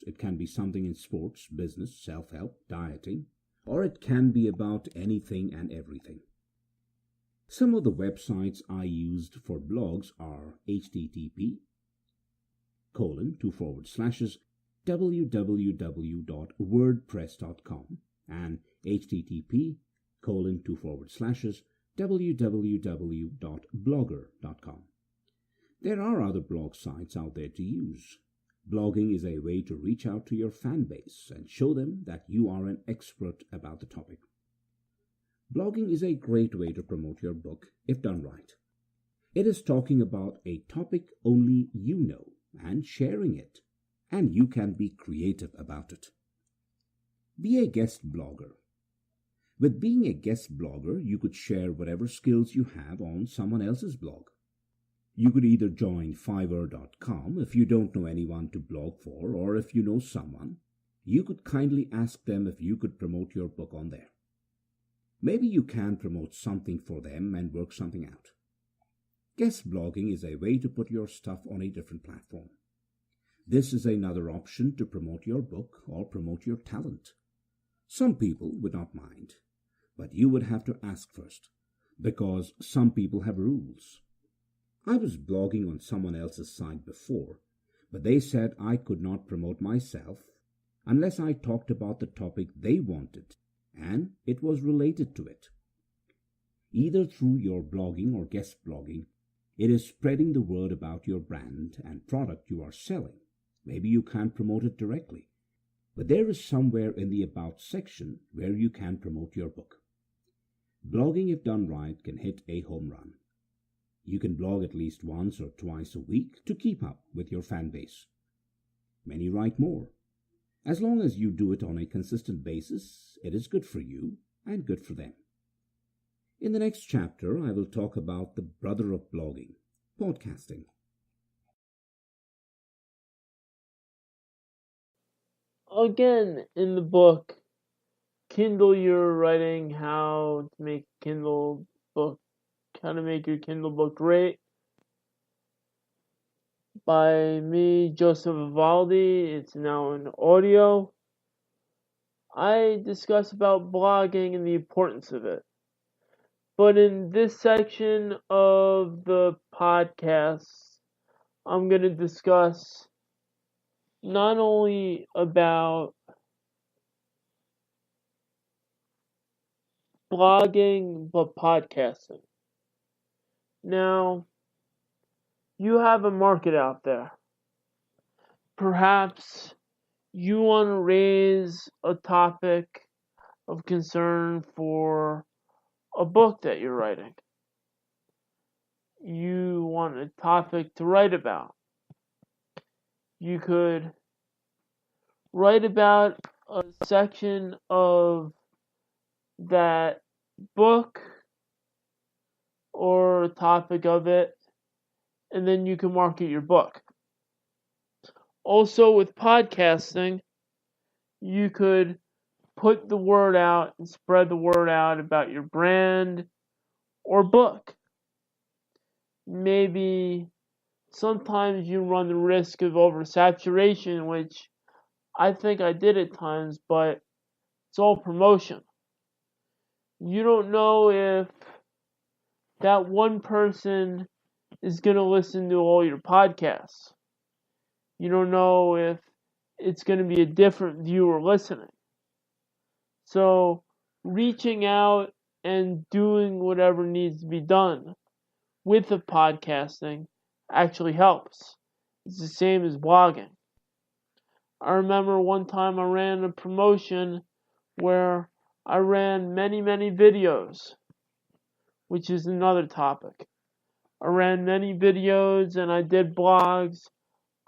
It can be something in sports, business, self-help, dieting, or it can be about anything and everything. Some of the websites I used for blogs are http://www.wordpress.com and http://www.blogger.com. There are other blog sites out there to use. Blogging is a way to reach out to your fan base and show them that you are an expert about the topic. Blogging is a great way to promote your book if done right. It is talking about a topic only you know and sharing it, and you can be creative about it. Be a guest blogger. With being a guest blogger, you could share whatever skills you have on someone else's blog. You could either join Fiverr.com if you don't know anyone to blog for, or if you know someone, you could kindly ask them if you could promote your book on there. Maybe you can promote something for them and work something out. Guest blogging is a way to put your stuff on a different platform. This is another option to promote your book or promote your talent. Some people would not mind, but you would have to ask first, because some people have rules. I was blogging on someone else's site before, but they said I could not promote myself unless I talked about the topic they wanted and it was related to it. Either through your blogging or guest blogging, it is spreading the word about your brand and product you are selling. Maybe you can't promote it directly, but there is somewhere in the About section where you can promote your book. Blogging, if done right, can hit a home run. You can blog at least once or twice a week to keep up with your fan base. Many write more. As long as you do it on a consistent basis, it is good for you and good for them. In the next chapter, I will talk about the brother of blogging, podcasting. Again, in the book, Kindle Your Writing, how to make Kindle book, how to make your Kindle book great, by me, Joseph Evaldi. It's now in audio. I discuss about blogging and the importance of it. But in this section of the podcast, I'm going to discuss not only about blogging, but podcasting. Now, you have a market out there. Perhaps you want to raise a topic of concern for a book that you're writing. You want a topic to write about. You could write about a section of that book or a topic of it, and then you can market your book. Also, with podcasting, you could put the word out and spread the word out about your brand or book. Maybe sometimes you run the risk of oversaturation, which I think I did at times, but it's all promotion. You don't know if that one person is going to listen to all your podcasts. You don't know if it's going to be a different viewer listening. So reaching out and doing whatever needs to be done with the podcasting actually helps. It's the same as blogging. I remember one time I ran a promotion where I ran many videos, which is another topic. I ran many videos and I did blogs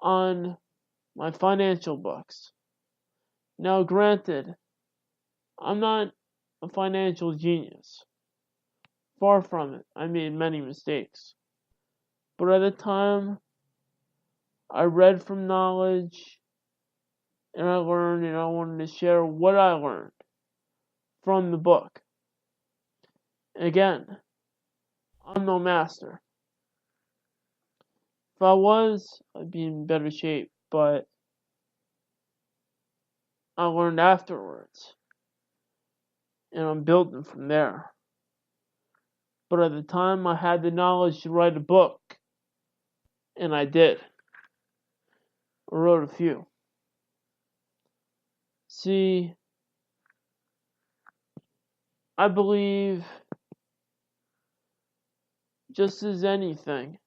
on my financial books. Now, granted, I'm not a financial genius. Far from it. I made many mistakes. But at the time, I read from knowledge and I learned, and I wanted to share what I learned from the book. Again, I'm no master. If I was, I'd be in better shape, but I learned afterwards. And I'm building from there. But at the time, I had the knowledge to write a book. And I did. I wrote a few. See, I believe just as anything,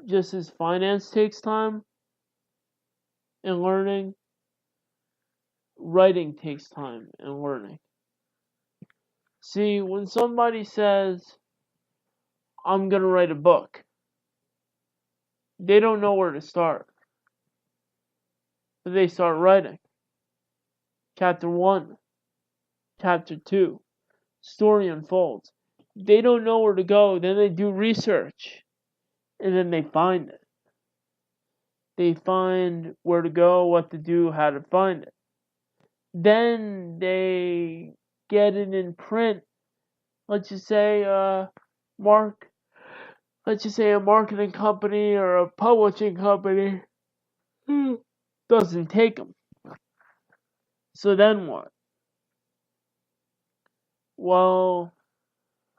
just as finance takes time and learning, writing takes time and learning. See, when somebody says, I'm going to write a book, they don't know where to start. But they start writing. Chapter 1, Chapter 2, story unfolds. They don't know where to go, then they do research, and then they find it. They find where to go, what to do, how to find it. Then they get it in print. Let's just say a marketing company or a publishing company doesn't take them. So then what? Well,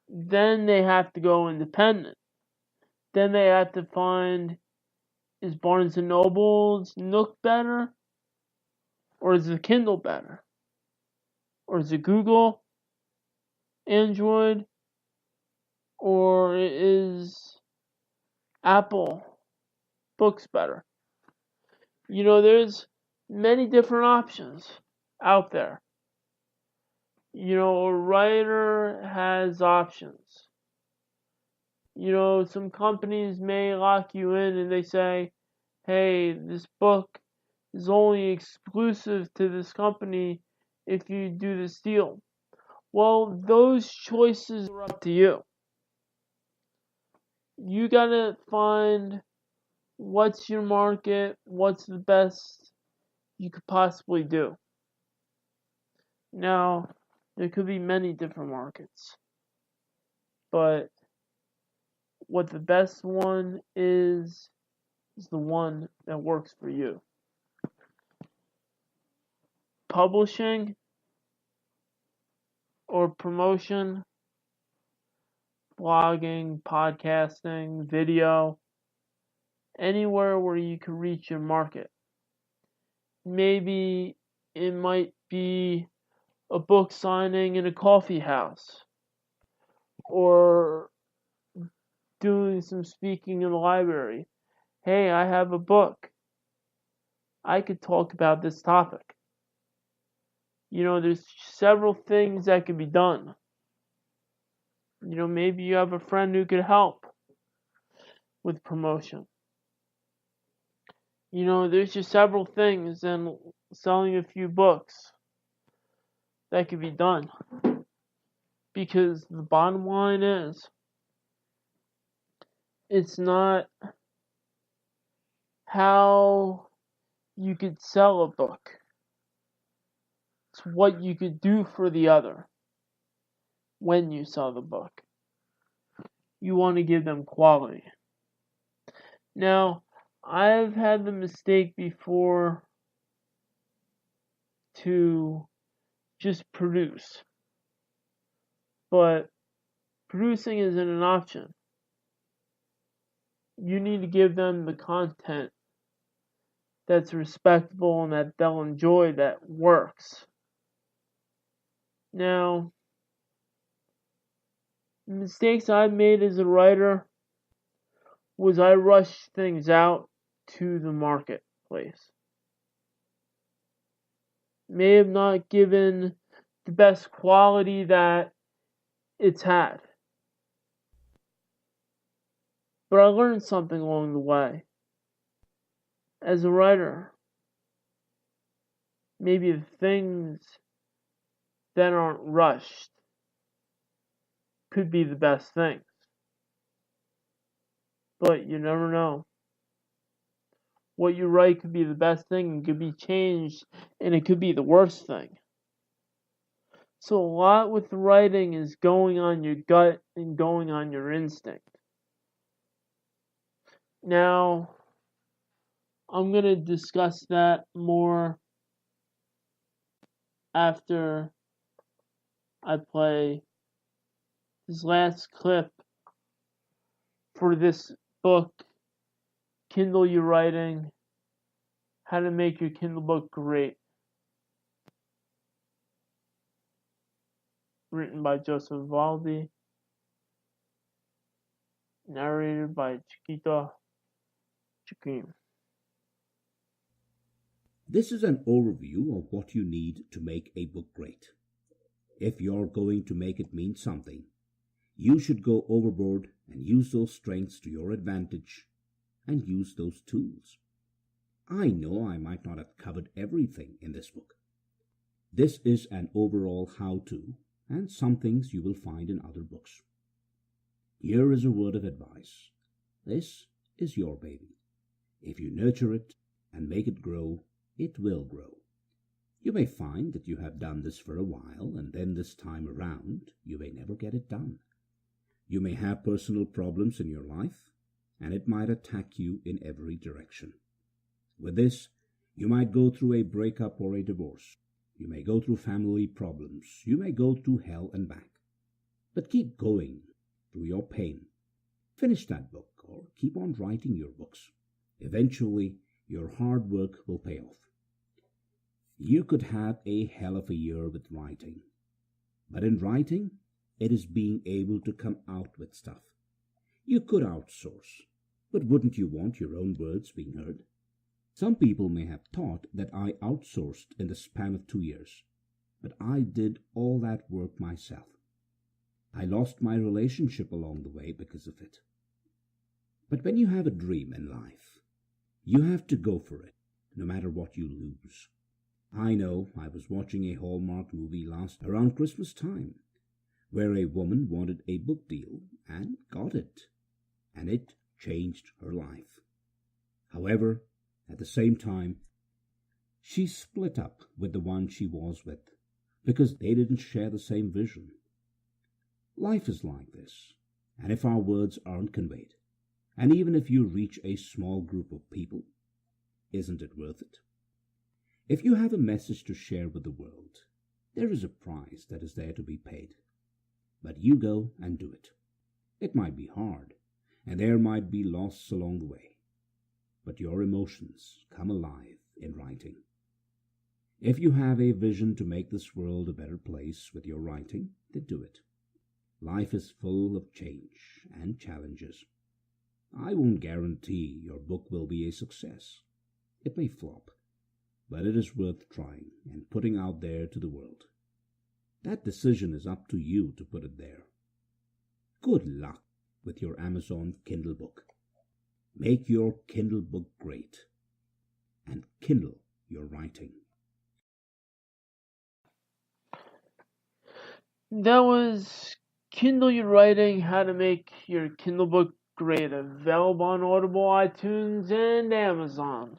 then they have to go independent. Then they have to find, is Barnes & Noble's Nook better? Or is the Kindle better? Or is it Google, Android? Or is Apple Books better? There's many different options out there. A writer has options. Some companies may lock you in and they say, hey, this book is only exclusive to this company if you do this deal. Well, those choices are up to you. You gotta find what's your market, what's the best you could possibly do. Now, there could be many different markets, but what the best one is the one that works for you. Publishing or promotion, blogging, podcasting, video, anywhere where you can reach your market. Maybe it might be a book signing in a coffee house or doing some speaking in a library. Hey, I have a book. I could talk about this topic. There's several things that can be done. Maybe you have a friend who could help with promotion. There's just several things, and selling a few books that could be done. Because the bottom line is, it's not how you could sell a book. It's what you could do for the other when you sell the book. You want to give them quality. Now, I've had the mistake before to just produce. But producing isn't an option. You need to give them the content that's respectable and that they'll enjoy, that works. Now, the mistakes I've made as a writer was I rushed things out to the marketplace. May have not given the best quality that it's had. But I learned something along the way. As a writer, maybe the things that aren't rushed could be the best things. But you never know. What you write could be the best thing and could be changed, and it could be the worst thing. So a lot with writing is going on your gut and going on your instinct. Now, I'm going to discuss that more after I play this last clip for this book, Kindle Your Writing, How to Make Your Kindle Book Great, written by Joseph Evaldi, narrated by Chiquita Chiquim. This is an overview of what you need to make a book great. If you're going to make it mean something, you should go overboard and use those strengths to your advantage and use those tools. I know I might not have covered everything in this book. This is an overall how-to, and some things you will find in other books. Here is a word of advice. This is your baby. If you nurture it and make it grow, it will grow. You may find that you have done this for a while, and then this time around, you may never get it done. You may have personal problems in your life, and it might attack you in every direction. With this, you might go through a breakup or a divorce. You may go through family problems. You may go through hell and back. But keep going through your pain. Finish that book or keep on writing your books. Eventually, your hard work will pay off. You could have a hell of a year with writing. But in writing, it is being able to come out with stuff. You could outsource, but wouldn't you want your own words being heard? Some people may have thought that I outsourced in the span of 2 years, but I did all that work myself. I lost my relationship along the way because of it. But when you have a dream in life, you have to go for it, no matter what you lose. I know I was watching a Hallmark movie around Christmas time, where a woman wanted a book deal and got it, and it changed her life. However, at the same time, she split up with the one she was with because they didn't share the same vision. Life is like this, and if our words aren't conveyed, and even if you reach a small group of people, isn't it worth it? If you have a message to share with the world, there is a price that is there to be paid. But you go and do it. It might be hard, and there might be loss along the way. But your emotions come alive in writing. If you have a vision to make this world a better place with your writing, then do it. Life is full of change and challenges. I won't guarantee your book will be a success. It may flop, but it is worth trying and putting out there to the world. That decision is up to you to put it there. Good luck with your Amazon Kindle book. Make your Kindle book great and Kindle your writing. That was Kindle Your Writing, How to Make Your Kindle Book Great, available on Audible, iTunes, and Amazon,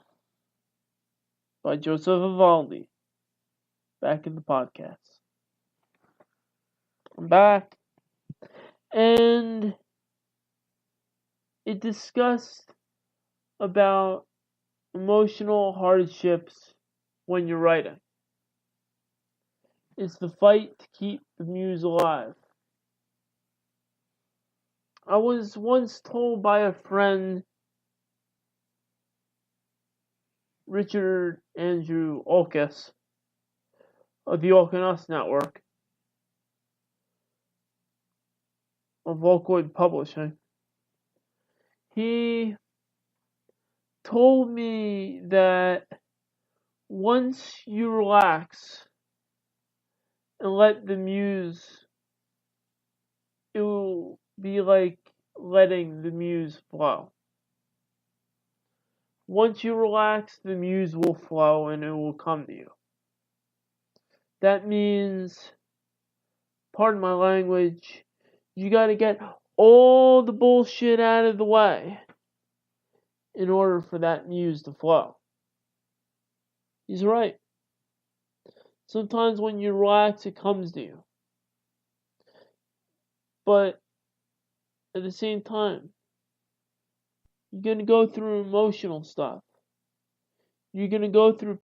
by Joseph Evaldi. Back in the podcast. I'm back, and it discussed about emotional hardships when you're writing. It's the fight to keep the muse alive. I was once told by a friend, Richard Andrew Olkes, of the Olkenus Network, of Volkoid Publishing. He told me that once you relax and let the muse, it will be like letting the muse flow. Once you relax, the muse will flow and it will come to you. That means, pardon my language, you gotta get all the bullshit out of the way in order for that muse to flow. He's right. Sometimes when you relax, it comes to you. But at the same time, you're going to go through emotional stuff. You're going to go through